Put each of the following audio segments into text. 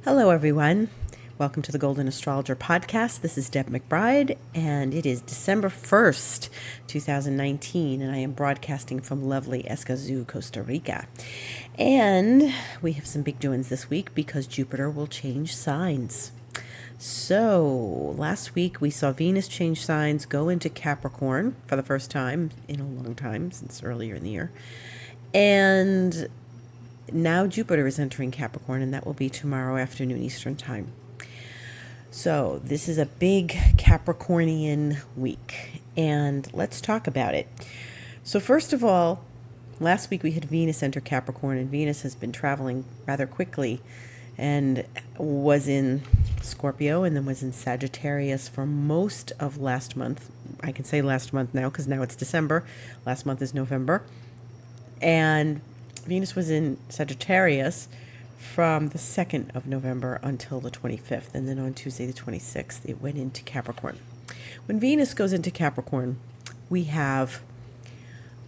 Hello, everyone. Welcome to the Golden Astrologer Podcast. This is Deb McBride, and it is December 1st, 2019, and I am broadcasting from lovely Escazú, Costa Rica. And we have some big doings this week because Jupiter will change signs. So, last week we saw Venus change signs, go into Capricorn for the first time in a long time, since earlier in the year. And now Jupiter is entering Capricorn, and that will be tomorrow afternoon Eastern Time. So this is a big Capricornian week, and let's talk about it. So first of all, last week we had Venus enter Capricorn, and Venus has been traveling rather quickly and was in Scorpio and then was in Sagittarius for most of last month. I can say last month now because now it's December. Last month is November. And Venus was in Sagittarius from the 2nd of November until the 25th. And then on Tuesday, the 26th, it went into Capricorn. When Venus goes into Capricorn, we have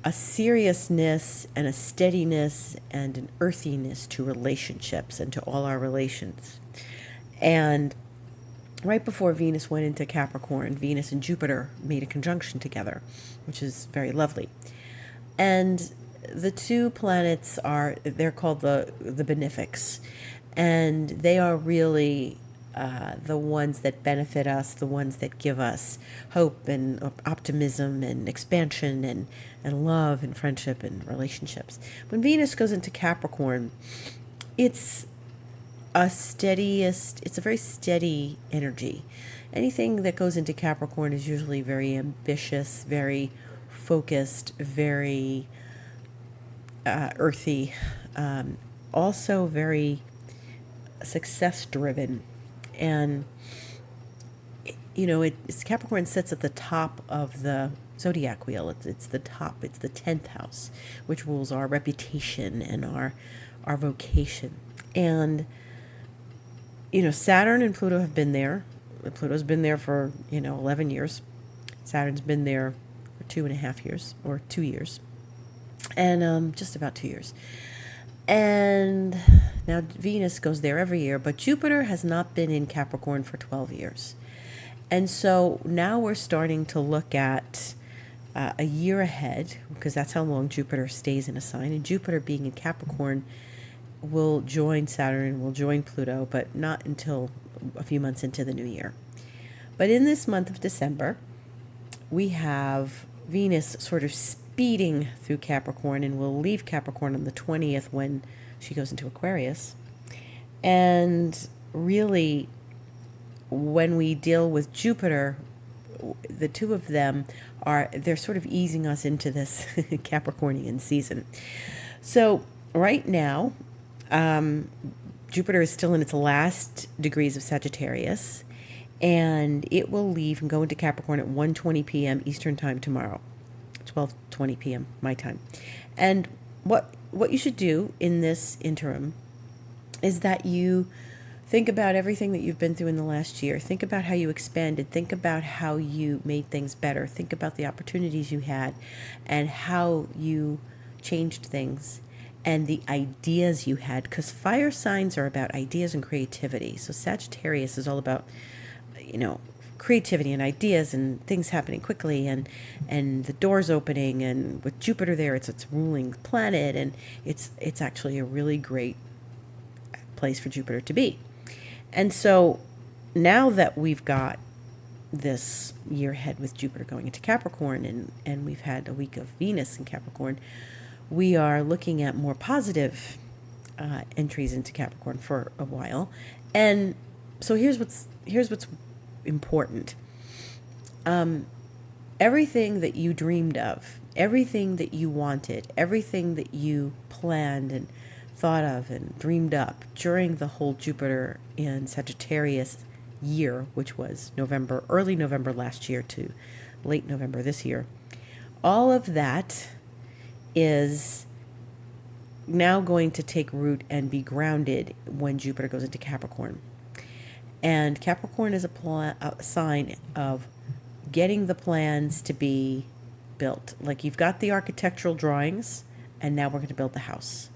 a seriousness and a steadiness and an earthiness to relationships and to all our relations. And right before Venus went into Capricorn, Venus and Jupiter made a conjunction together, which is very lovely. And the two planets they're called the benefics, and they are really the ones that benefit us, the ones that give us hope and optimism and expansion and love and friendship and relationships. When Venus goes into Capricorn, it's a very steady energy. Anything that goes into Capricorn is usually very ambitious, very focused, very earthy, also very success-driven. And, Capricorn sits at the top of the zodiac wheel. It's the top. It's the 10th house, which rules our reputation and our vocation. And, Saturn and Pluto have been there. Pluto's been there for, 11 years. Saturn's been there for 2.5 years, or 2 years. And just about 2 years. And now Venus goes there every year, but Jupiter has not been in Capricorn for 12 years. And so now we're starting to look at a year ahead, because that's how long Jupiter stays in a sign. And Jupiter being in Capricorn will join Saturn, will join Pluto, but not until a few months into the new year. But in this month of December, we have Venus sort of speeding through Capricorn, and will leave Capricorn on the 20th when she goes into Aquarius. And really, when we deal with Jupiter, the two of them they're sort of easing us into this Capricornian season. So right now, Jupiter is still in its last degrees of Sagittarius, and it will leave and go into Capricorn at 1:20 p.m. Eastern Time tomorrow. 12:20 p.m. my time. And what you should do in this interim is that you think about everything that you've been through in the last year. Think about how you expanded. Think about how you made things better. Think about the opportunities you had and how you changed things and the ideas you had, because fire signs are about ideas and creativity. So Sagittarius is all about, creativity and ideas and things happening quickly and the doors opening, and with Jupiter there, it's its ruling planet, and it's actually a really great place for Jupiter to be. And so now that we've got this year ahead with Jupiter going into Capricorn, and we've had a week of Venus in Capricorn, we are looking at more positive entries into Capricorn for a while. And so here's what's important. Everything that you dreamed of, everything that you wanted, everything that you planned and thought of and dreamed up during the whole Jupiter in Sagittarius year, which was early November last year to late November this year, all of that is now going to take root and be grounded when Jupiter goes into Capricorn. And Capricorn is a sign of getting the plans to be built. Like, you've got the architectural drawings, and now we're going to build the house.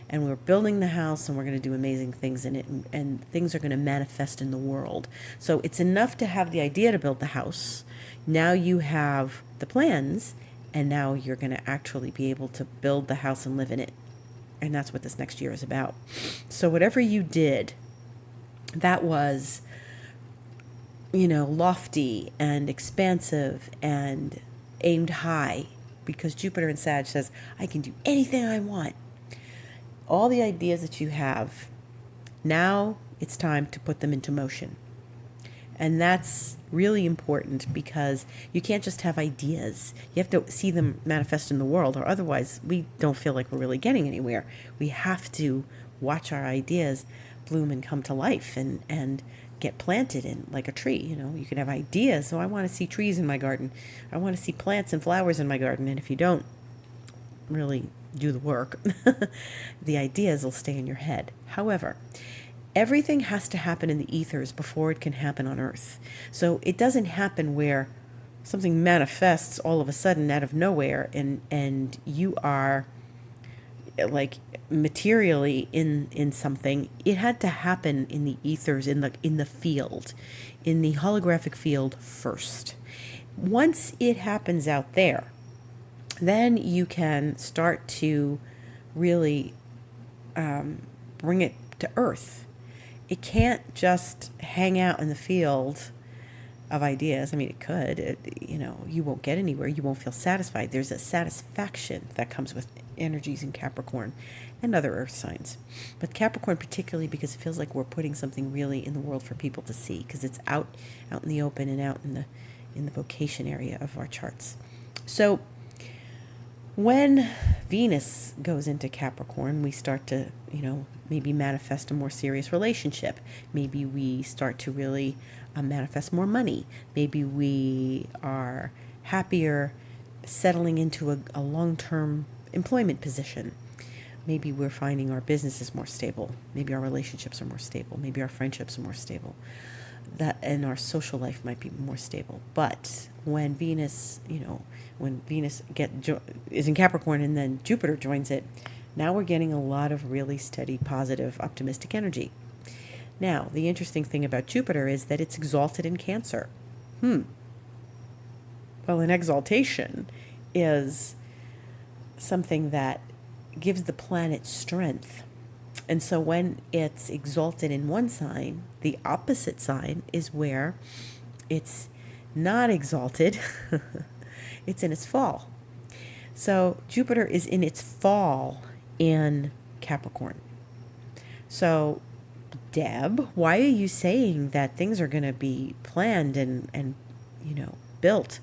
and we're building the house, and we're going to do amazing things in it, and things are going to manifest in the world. So it's enough to have the idea to build the house. Now you have the plans, and now you're going to actually be able to build the house and live in it. And that's what this next year is about. So whatever you did that was, lofty and expansive and aimed high, because Jupiter in Sag says, I can do anything I want. All the ideas that you have, now it's time to put them into motion. And that's really important, because you can't just have ideas. You have to see them manifest in the world, or otherwise we don't feel like we're really getting anywhere. We have to watch our ideas bloom and come to life and get planted in like a tree. You can have ideas. So I want to see trees in my garden. I want to see plants and flowers in my garden. And if you don't really do the work, the ideas will stay in your head. However, everything has to happen in the ethers before it can happen on Earth. So it doesn't happen where something manifests all of a sudden out of nowhere and you are like materially in something. It had to happen in the ethers, in the field, in the holographic field first. Once it happens out there, then you can start to really bring it to Earth. It can't just hang out in the field of ideas. I mean, it could. You won't get anywhere. You won't feel satisfied. There's a satisfaction that comes with energies in Capricorn and other Earth signs. But Capricorn particularly, because it feels like we're putting something really in the world for people to see, because it's out in the open and out in the vocation area of our charts. So when Venus goes into Capricorn, we start to, maybe manifest a more serious relationship. Maybe we start to really manifest more money. Maybe we are happier settling into a long-term employment position. Maybe we're finding our business is more stable. Maybe our relationships are more stable. Maybe our friendships are more stable. And our social life might be more stable. But when Venus, is in Capricorn and then Jupiter joins it, now we're getting a lot of really steady, positive, optimistic energy. Now, the interesting thing about Jupiter is that it's exalted in Cancer. Well, an exaltation is something that gives the planet strength. And so when it's exalted in one sign, the opposite sign is where it's not exalted. It's in its fall. So Jupiter is in its fall in Capricorn. So, Deb, why are you saying that things are going to be planned and built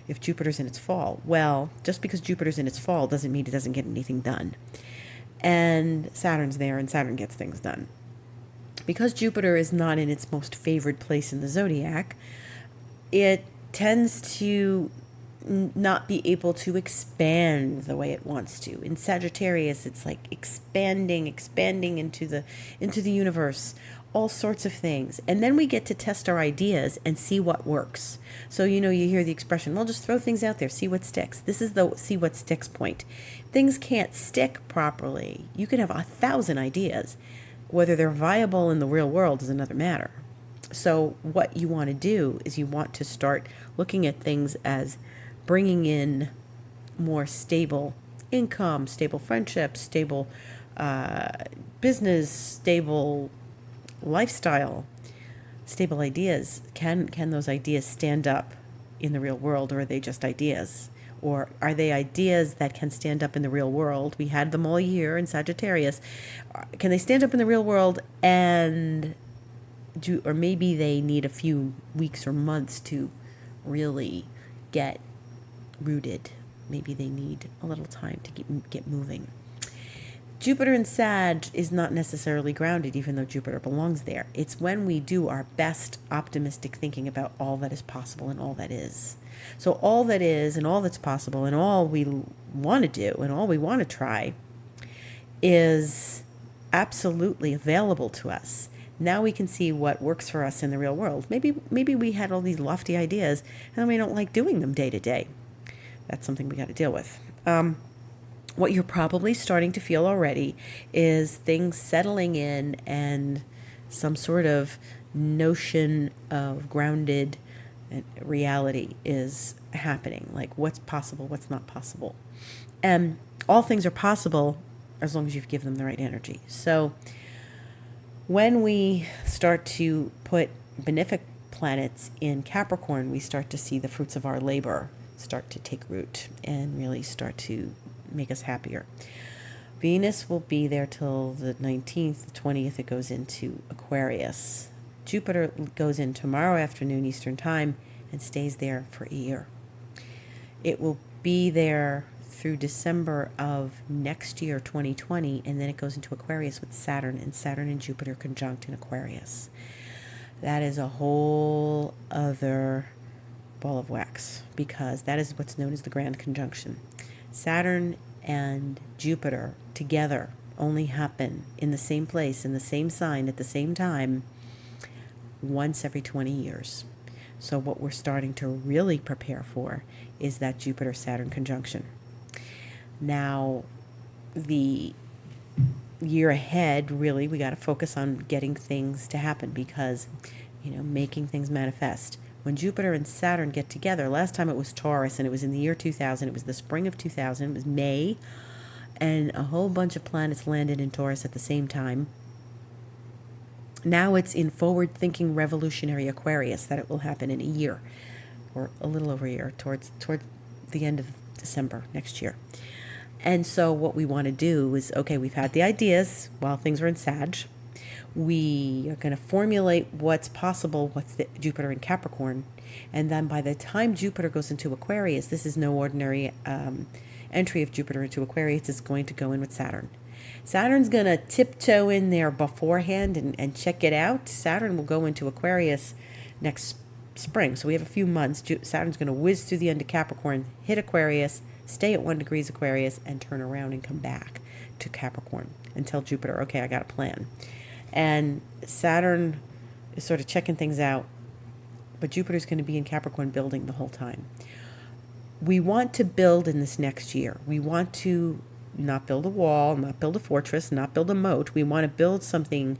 if Jupiter's in its fall? Well, just because Jupiter's in its fall doesn't mean it doesn't get anything done. And Saturn's there, and Saturn gets things done. Because Jupiter is not in its most favored place in the zodiac, it tends to not be able to expand the way it wants to. In Sagittarius, it's like expanding into the universe, all sorts of things. And then we get to test our ideas and see what works. So, you hear the expression, well, just throw things out there, see what sticks. This is the see what sticks point. Things can't stick properly. You can have 1,000 ideas. Whether they're viable in the real world is another matter. So what you want to do is you want to start looking at things as bringing in more stable income, stable friendships, stable business, stable lifestyle, stable ideas. Can those ideas stand up in the real world, or are they just ideas? Or are they ideas that can stand up in the real world? We had them all year in Sagittarius. Can they stand up in the real world or maybe they need a few weeks or months to really get rooted. Maybe they need a little time to get moving. Jupiter in Sag is not necessarily grounded, even though Jupiter belongs there. It's when we do our best optimistic thinking about all that is possible and all that is. So all that is and all that's possible and all we want to do and all we want to try is absolutely available to us. Now we can see what works for us in the real world. Maybe we had all these lofty ideas and we don't like doing them day to day. That's something we got to deal with. What you're probably starting to feel already is things settling in and some sort of notion of grounded reality is happening. Like what's possible, what's not possible. And all things are possible as long as you give them the right energy. So when we start to put benefic planets in Capricorn, we start to see the fruits of our labor start to take root and really start to make us happier. Venus will be there till the 19th, the 20th, it goes into Aquarius. Jupiter goes in tomorrow afternoon Eastern Time and stays there for a year. It will be there through December of next year, 2020, and then it goes into Aquarius with Saturn, and Saturn and Jupiter conjunct in Aquarius. That is a whole other ball of wax, because that is what's known as the grand conjunction. Saturn and Jupiter together only happen in the same place, in the same sign, at the same time, once every 20 years. So what we're starting to really prepare for is that Jupiter-Saturn conjunction. Now, the year ahead, really, we got to focus on getting things to happen because, making things manifest. When Jupiter and Saturn get together, last time it was Taurus and it was in the year 2000, it was the spring of 2000, it was May, and a whole bunch of planets landed in Taurus at the same time. Now it's in forward-thinking revolutionary Aquarius that it will happen in a year, or a little over a year, towards the end of December next year. And so what we want to do is, okay, we've had the ideas while things are in Sag. We are going to formulate what's possible with Jupiter in Capricorn. And then by the time Jupiter goes into Aquarius, this is no ordinary entry of Jupiter into Aquarius. It's going to go in with Saturn. Saturn's going to tiptoe in there beforehand and check it out. Saturn will go into Aquarius next spring. So we have a few months. Saturn's going to whiz through the end of Capricorn, hit Aquarius, stay at 1 degrees Aquarius, and turn around and come back to Capricorn and tell Jupiter, okay, I got a plan. And Saturn is sort of checking things out, but Jupiter's going to be in Capricorn building the whole time. We want to build in this next year. We want to not build a wall, not build a fortress, not build a moat. We want to build something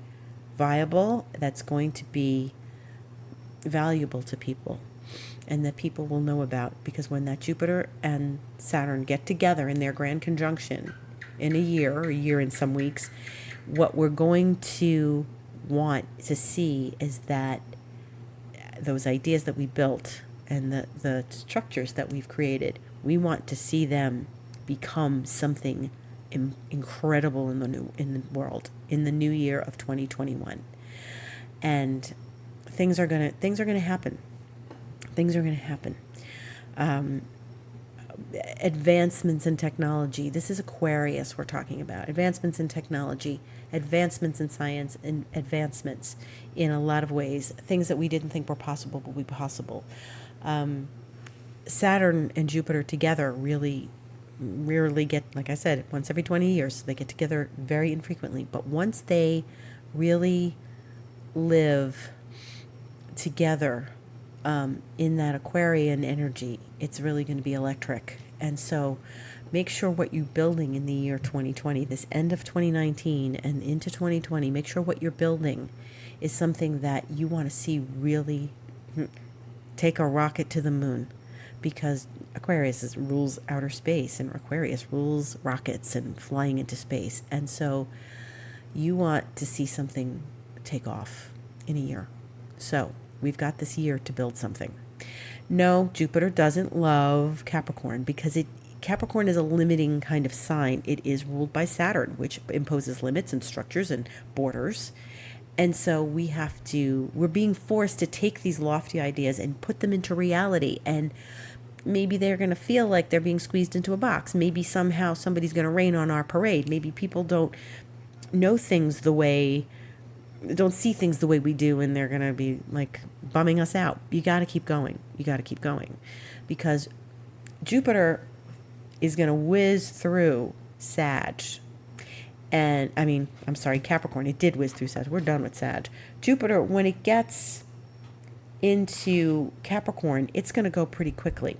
viable that's going to be valuable to people and that people will know about, because when that Jupiter and Saturn get together in their grand conjunction in a year, or a year in some weeks, what we're going to want to see is that those ideas that we built and the structures that we've created, we want to see them become something incredible in the world in the new year of 2021. And things are gonna happen. Things are going to happen. Advancements in technology. This is Aquarius we're talking about. Advancements in technology, advancements in science, and advancements in a lot of ways. Things that we didn't think were possible will be possible. Saturn and Jupiter together really rarely get, like I said, once every 20 years. They get together very infrequently. But once they really live together, in that Aquarian energy, it's really going to be electric. And so make sure what you're building in the year 2020, this end of 2019 and into 2020, make sure what you're building is something that you want to see really take a rocket to the moon, because Aquarius rules outer space and Aquarius rules rockets and flying into space. And so you want to see something take off in a year. So we've got this year to build something. No, Jupiter doesn't love Capricorn because Capricorn is a limiting kind of sign. It is ruled by Saturn, which imposes limits and structures and borders. And so we're being forced to take these lofty ideas and put them into reality. And maybe they're going to feel like they're being squeezed into a box. Maybe somehow somebody's going to rain on our parade. Maybe people don't see things the way we do, and they're going to be like bumming us out. You got to keep going. Because Jupiter is going to whiz through Sag. And Capricorn. It did whiz through Sag. We're done with Sag. Jupiter, when it gets into Capricorn, it's going to go pretty quickly.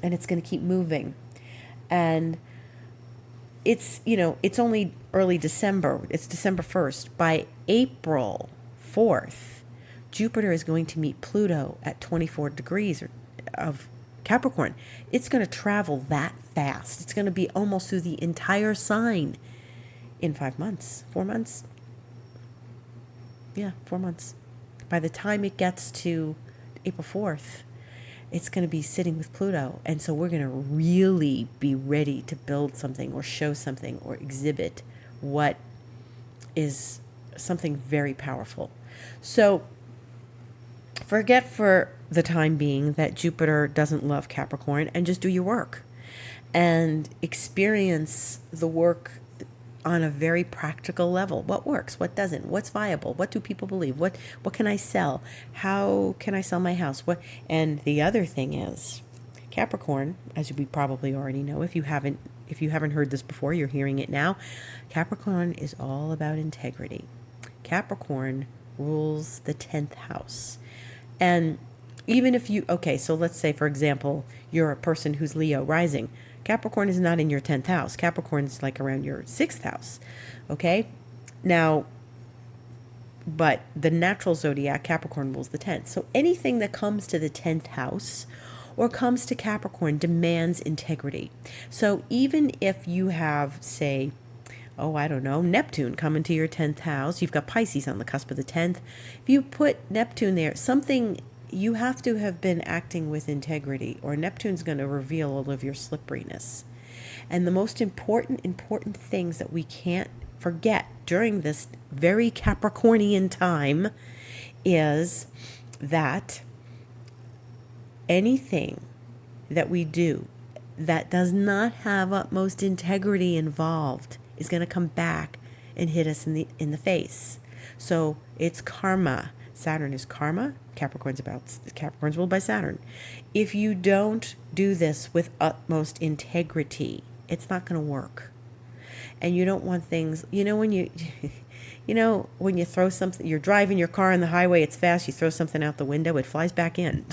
And it's going to keep moving. And it's only early December. It's December 1st. By April 4th, Jupiter is going to meet Pluto at 24 degrees of Capricorn. It's going to travel that fast. It's going to be almost through the entire sign in 5 months, 4 months. Yeah, 4 months. By the time it gets to April 4th, it's going to be sitting with Pluto. And so we're going to really be ready to build something or show something or exhibit what is something very powerful. So forget for the time being that Jupiter doesn't love Capricorn and just do your work and experience the work on a very practical level. What works? What doesn't? What's viable? What do people believe? What can I sell? How can I sell my house? And the other thing is, Capricorn, as we probably already know, if you haven't heard this before, you're hearing it now. Capricorn is all about integrity. Capricorn rules the 10th house. And even if so let's say, for example, you're a person who's Leo rising. Capricorn is not in your 10th house. Capricorn's like around your 6th house. Okay? Now, but the natural zodiac, Capricorn rules the 10th. So anything that comes to the 10th house or comes to Capricorn demands integrity. So even if you have, say, Neptune coming to your 10th house, you've got Pisces on the cusp of the 10th. If you put Neptune there, you have to have been acting with integrity, or Neptune's going to reveal all of your slipperiness. And the most important things that we can't forget during this very Capricornian time is that anything that we do that does not have utmost integrity involved is going to come back and hit us in the face. So it's karma. Saturn is karma. Capricorn's ruled by Saturn. If you don't do this with utmost integrity, it's not going to work. And you don't want things, when you throw something, you're driving your car on the highway, it's fast, you throw something out the window, it flies back in.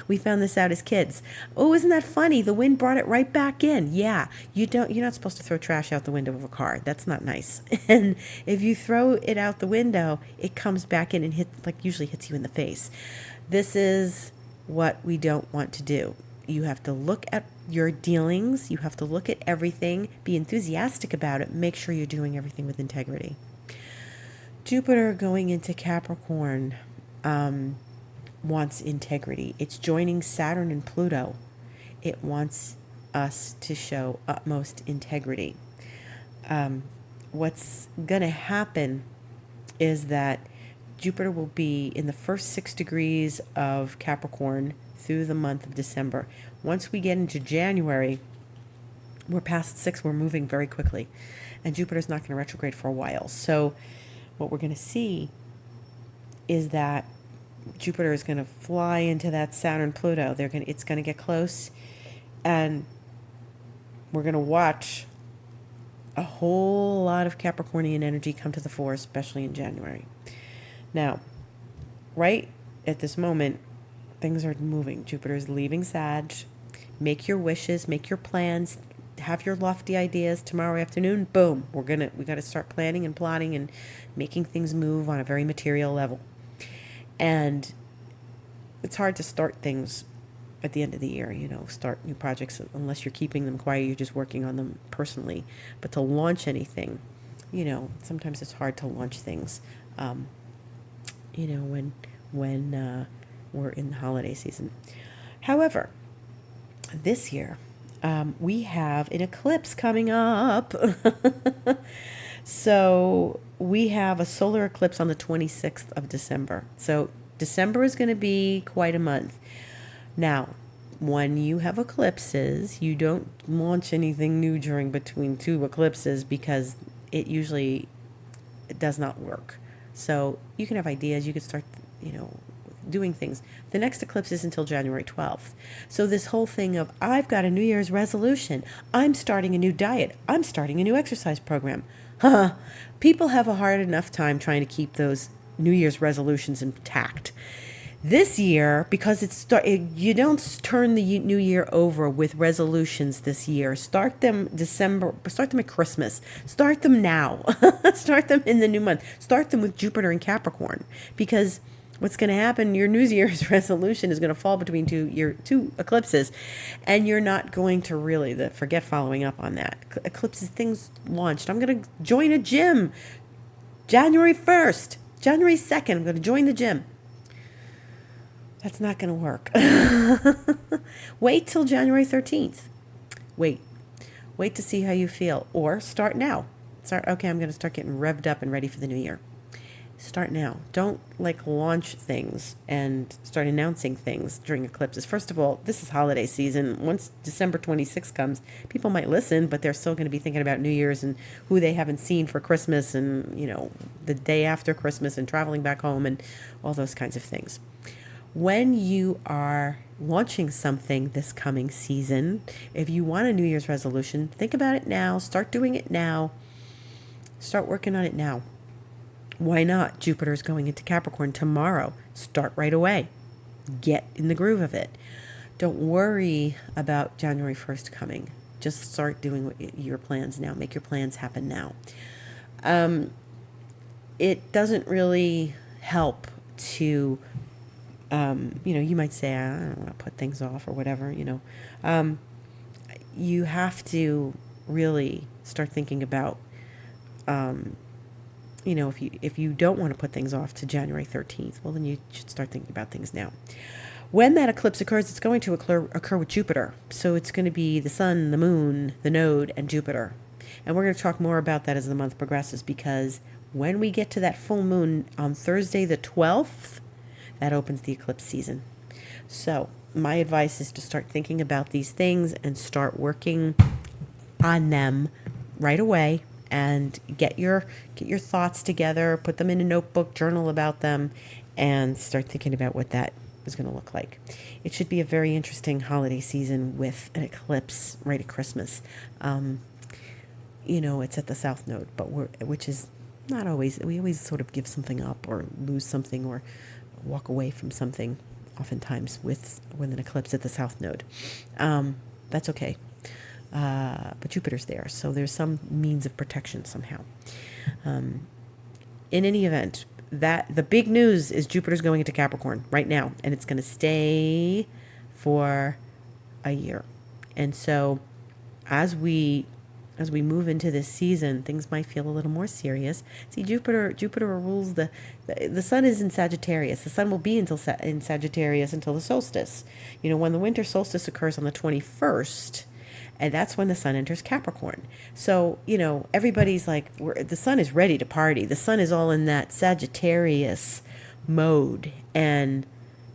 We found this out as kids. Oh, isn't that funny? The wind brought it right back in. Yeah, you're not supposed to throw trash out the window of a car. That's not nice. And if you throw it out the window, it comes back in and usually hits you in the face. This is what we don't want to do. You have to look at your dealings. You have to look at everything, be enthusiastic about it, make sure you're doing everything with integrity. Jupiter going into Capricorn wants integrity. It's joining Saturn and Pluto. It wants us to show utmost integrity. What's going to happen is that Jupiter will be in the first 6 degrees of Capricorn through the month of December. Once we get into January, we're past 6, we're moving very quickly. And Jupiter's not going to retrograde for a while. So what we're going to see is that Jupiter is going to fly into that Saturn-Pluto. It's going to get close, and we're going to watch a whole lot of Capricornian energy come to the fore, especially in January. Now, right at this moment, things are moving. Jupiter's leaving Sag. Make your wishes, make your plans, have your lofty ideas. Tomorrow afternoon, boom, we got to start planning and plotting and making things move on a very material level. And it's hard to start things at the end of the year, start new projects unless you're keeping them quiet, you're just working on them personally. But to launch anything, sometimes it's hard to launch things, when we're in the holiday season. However, this year, we have an eclipse coming up. So we have a solar eclipse on the 26th of December. So December is going to be quite a month. Now, when you have eclipses, you don't launch anything new between two eclipses because it usually does not work. So you can have ideas, you can start, doing things. The next eclipse is until January 12th. So this whole thing of, I've got a New Year's resolution, I'm starting a new diet, I'm starting a new exercise program. People have a hard enough time trying to keep those New Year's resolutions intact. This year, because you don't turn the new year over with resolutions this year. Start them December, start them at Christmas. Start them now. Start them in the new month. Start them with Jupiter and Capricorn, because what's going to happen, your New Year's resolution is going to fall between two eclipses, and you're not going to really forget following up on that. Eclipses, things launched. I'm going to join a gym January 1st, January 2nd. I'm going to join the gym. That's not going to work. Wait till January 13th. Wait to see how you feel, or start now. Okay, I'm going to start getting revved up and ready for the new year. Start now. Don't launch things and start announcing things during eclipses. First of all, this is holiday season. Once December 26th comes, people might listen, but they're still going to be thinking about New Year's and who they haven't seen for Christmas, and the day after Christmas, and traveling back home and all those kinds of things. When you are launching something this coming season, if you want a New Year's resolution, think about it now. Start doing it now. Start working on it now. Why not? Jupiter's going into Capricorn tomorrow. Start right away. Get in the groove of it. Don't worry about January 1st coming. Just start doing your plans now. Make your plans happen now. It doesn't really help to... you might say, I don't want to put things off or whatever, you have to really start thinking about, if you don't want to put things off to January 13th, well, then you should start thinking about things now. When that eclipse occurs, it's going to occur with Jupiter. So it's going to be the sun, the moon, the node, and Jupiter. And we're going to talk more about that as the month progresses, because when we get to that full moon on Thursday the 12th, that opens the eclipse season. So my advice is to start thinking about these things and start working on them right away, and get your thoughts together, put them in a notebook, journal about them, and start thinking about what that is going to look like. It should be a very interesting holiday season with an eclipse right at Christmas. It's at the South Node, which is not always, we always sort of give something up or lose something or walk away from something, oftentimes with an eclipse at the South Node. That's okay. But Jupiter's there, so there's some means of protection somehow. In any event, the big news is Jupiter's going into Capricorn right now, and it's going to stay for a year. And so as we move into this season, things might feel a little more serious. See, Jupiter rules the sun is in Sagittarius. The sun will be in Sagittarius until the solstice. When the winter solstice occurs on the 21st, and that's when the sun enters Capricorn. So, everybody's like, the sun is ready to party. The sun is all in that Sagittarius mode. And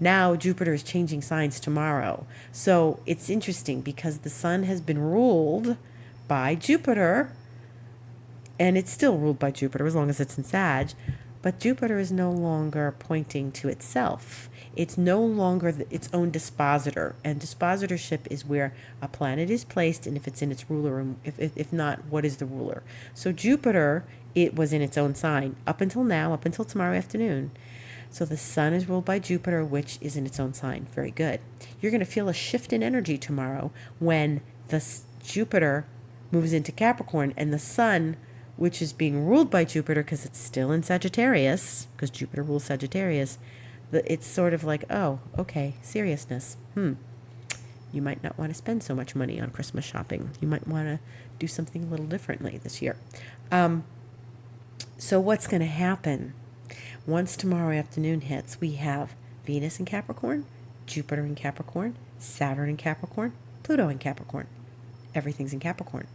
now Jupiter is changing signs tomorrow. So it's interesting because the sun has been ruled by Jupiter, and it's still ruled by Jupiter as long as it's in Sag, but Jupiter is no longer pointing to itself. It's no longer its own dispositor, and dispositorship is where a planet is placed, and if it's in its ruler, if not, what is the ruler? So Jupiter, it was in its own sign up until now, up until tomorrow afternoon. So the sun is ruled by Jupiter, which is in its own sign. Very good. You're going to feel a shift in energy tomorrow when the Jupiter moves into Capricorn, and the sun, which is being ruled by Jupiter because it's still in Sagittarius, because Jupiter rules Sagittarius, it's sort of like, oh, okay, seriousness. You might not want to spend so much money on Christmas shopping. You might want to do something a little differently this year. So what's going to happen? Once tomorrow afternoon hits, we have Venus in Capricorn, Jupiter in Capricorn, Saturn in Capricorn, Pluto in Capricorn. Everything's in Capricorn.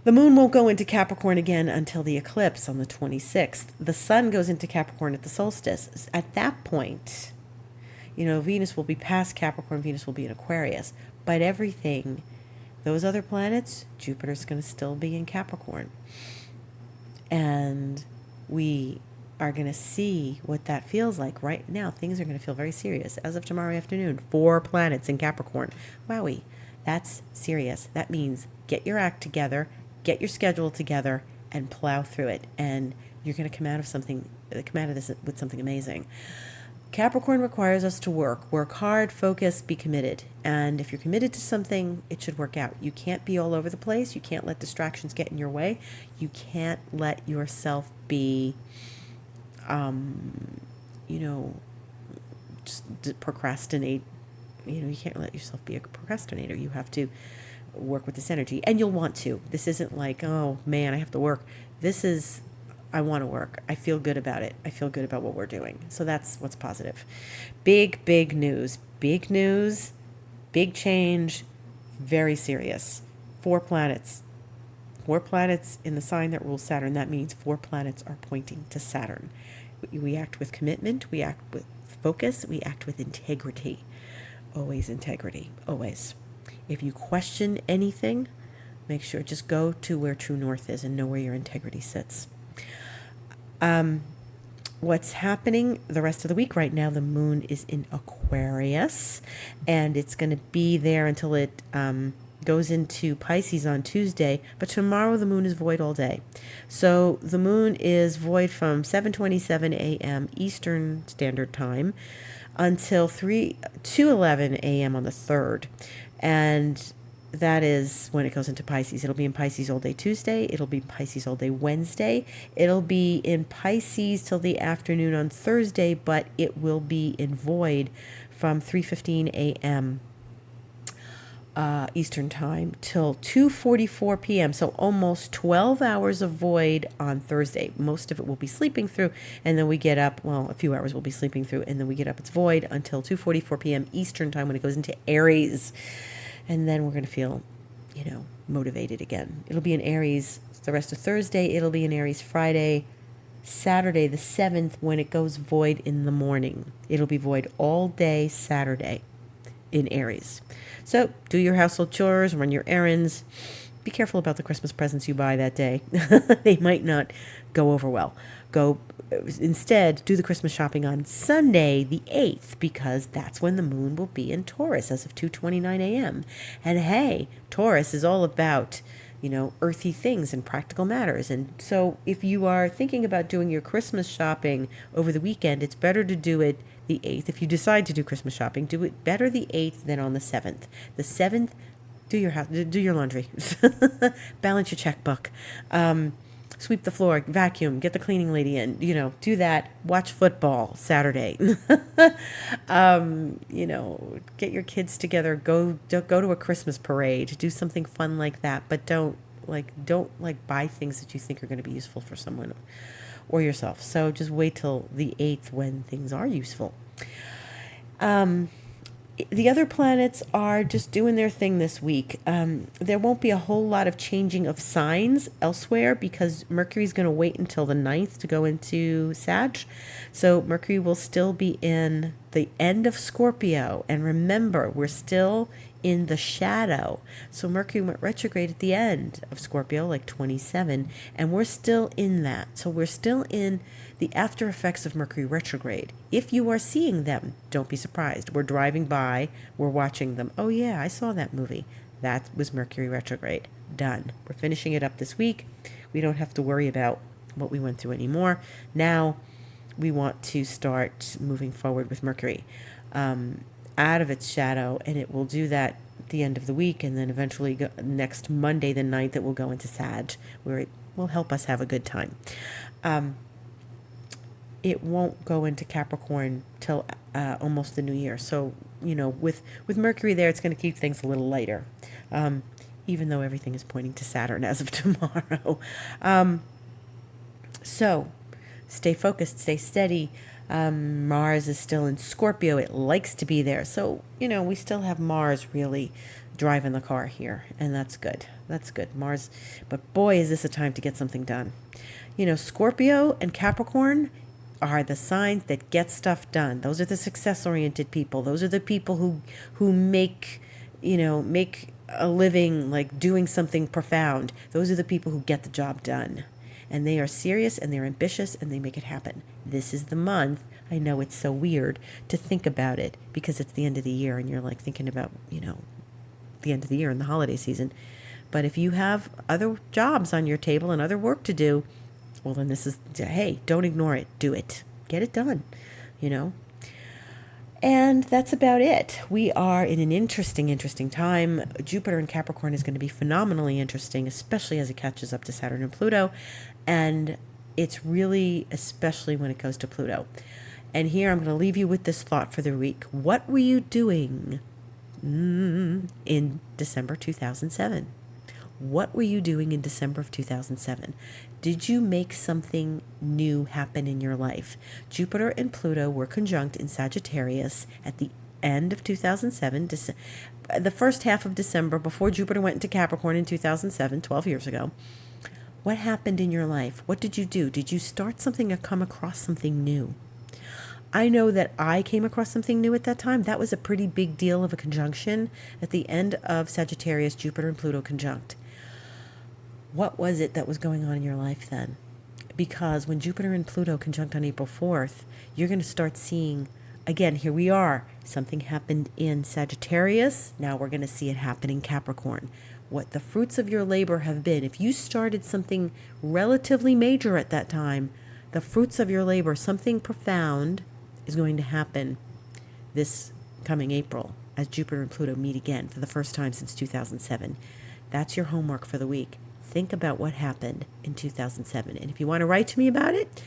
The moon won't go into Capricorn again until the eclipse on the 26th. The sun goes into Capricorn at the solstice. At that point, Venus will be past Capricorn, Venus will be in Aquarius. But everything, those other planets, Jupiter's going to still be in Capricorn. And we are going to see what that feels like. Right now, things are going to feel very serious. As of tomorrow afternoon, 4 planets in Capricorn. Wowie, that's serious. That means get your act together, get your schedule together, and plow through it. And you're going to come out of this with something amazing. Capricorn requires us to work hard, focus, be committed. And if you're committed to something, it should work out. You can't be all over the place. You can't let distractions get in your way. You can't let yourself be, you know, just procrastinate. You know, you can't let yourself be a procrastinator. You have to work with this energy, and you'll want to. This isn't like, oh man, I have to work. This is, I want to work. I feel good about it. I feel good about what we're doing. So that's what's positive. Big news. Big news. Big change. Very serious. 4 planets. 4 planets in the sign that rules Saturn. That means 4 planets are pointing to Saturn. We act with commitment. We act with focus. We act with integrity. Always integrity. Always. If you question anything, make sure just go to where true north is and know where your integrity sits. What's happening the rest of the week right now, the moon is in Aquarius, and it's going to be there until it goes into Pisces on Tuesday, but tomorrow the moon is void all day. So the moon is void from 7:27 a.m. Eastern Standard Time until 2:11 a.m. on the 3rd. And that is when it goes into Pisces. It'll be in Pisces all day Tuesday. It'll be in Pisces all day Wednesday. It'll be in Pisces till the afternoon on Thursday, but it will be in void from 3:15 a.m. Eastern Time till 2:44 p.m. So almost 12 hours of void on Thursday. Most of it will be sleeping through, and then we get up, well, a few hours we'll be sleeping through, and then we get up, it's void until 2:44 p.m. Eastern Time when it goes into Aries. And then we're going to feel, motivated again. It'll be in Aries the rest of Thursday. It'll be in Aries Friday, Saturday the 7th when it goes void in the morning. It'll be void all day Saturday in Aries. So do your household chores, run your errands. Be careful about the Christmas presents you buy that day. They might not go over well. Instead, do the Christmas shopping on Sunday, the 8th, because that's when the moon will be in Taurus as of 2:29 a.m. And hey, Taurus is all about, earthy things and practical matters. And so if you are thinking about doing your Christmas shopping over the weekend, it's better to do it the 8th. If you decide to do Christmas shopping, do it better the 8th than on the 7th. The 7th, do your laundry, balance your checkbook, sweep the floor, vacuum, get the cleaning lady in, do that, watch football Saturday, get your kids together, go to a Christmas parade, do something fun like that, but don't buy things that you think are going to be useful for someone or yourself. So just wait till the 8th when things are useful. The other planets are just doing their thing this week. There won't be a whole lot of changing of signs elsewhere because Mercury's going to wait until the 9th to go into Sag. So Mercury will still be in the end of Scorpio. And remember, we're still in the shadow. So Mercury went retrograde at the end of Scorpio, like 27, and we're still in that. So we're still in the after effects of Mercury retrograde. If you are seeing them, don't be surprised. We're driving by, we're watching them. Oh yeah, I saw that movie. That was Mercury retrograde. Done. We're finishing it up this week. We don't have to worry about what we went through anymore. Now we want to start moving forward with Mercury out of its shadow, and it will do that at the end of the week, and then eventually next Monday the 9th it will go into Sag, where it will help us have a good time. It won't go into Capricorn till almost the new year. So, with Mercury there, it's going to keep things a little lighter, even though everything is pointing to Saturn as of tomorrow. So, stay focused, stay steady. Mars is still in Scorpio. It likes to be there. So, we still have Mars really driving the car here, and that's good. That's good. Mars, but boy, is this a time to get something done. Scorpio and Capricorn are the signs that get stuff done. Those are the success-oriented people. Those are the people who make a living, like doing something profound. Those are the people who get the job done. And they are serious and they're ambitious and they make it happen. This is the month. I know it's so weird to think about it because it's the end of the year and you're like thinking about, the end of the year and the holiday season. But if you have other jobs on your table and other work to do, well, then this is, hey, don't ignore it. Do it. Get it done, And that's about it. We are in an interesting time. Jupiter in Capricorn is going to be phenomenally interesting, especially as it catches up to Saturn and Pluto. And it's really, especially when it goes to Pluto. And here I'm going to leave you with this thought for the week. What were you doing in December 2007? What were you doing in December of 2007? Did you make something new happen in your life? Jupiter and Pluto were conjunct in Sagittarius at the end of 2007, the first half of December, before Jupiter went into Capricorn in 2007, 12 years ago. What happened in your life? What did you do? Did you start something or come across something new? I know that I came across something new at that time. That was a pretty big deal of a conjunction at the end of Sagittarius, Jupiter and Pluto conjunct. What was it that was going on in your life then? Because when Jupiter and Pluto conjunct on April 4th, you're going to start seeing, again, here we are. Something happened in Sagittarius. Now we're going to see it happen in Capricorn. What the fruits of your labor have been. If you started something relatively major at that time, the fruits of your labor, something profound, is going to happen this coming April as Jupiter and Pluto meet again for the first time since 2007. That's your homework for the week. Think about what happened in 2007. And if you want to write to me about it,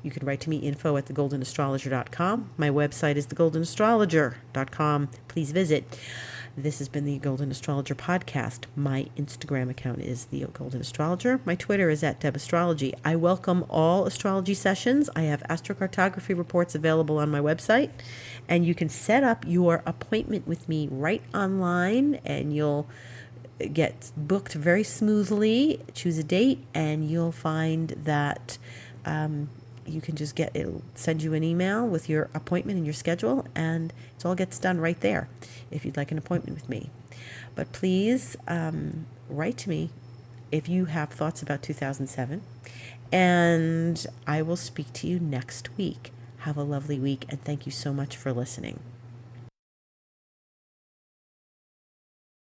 you can write to me info@thegoldenastrologer.com. My website is thegoldenastrologer.com. Please visit. This has been the Golden Astrologer Podcast. My Instagram account is the Golden Astrologer. My Twitter is @DebAstrology. I welcome all astrology sessions. I have astrocartography reports available on my website, and you can set up your appointment with me right online, and you'll get booked very smoothly. Choose a date, and you'll find that you can just it'll send you an email with your appointment and your schedule, and it all gets done right there if you'd like an appointment with me. But please write to me if you have thoughts about 2007, and I will speak to you next week. Have a lovely week, and thank you so much for listening.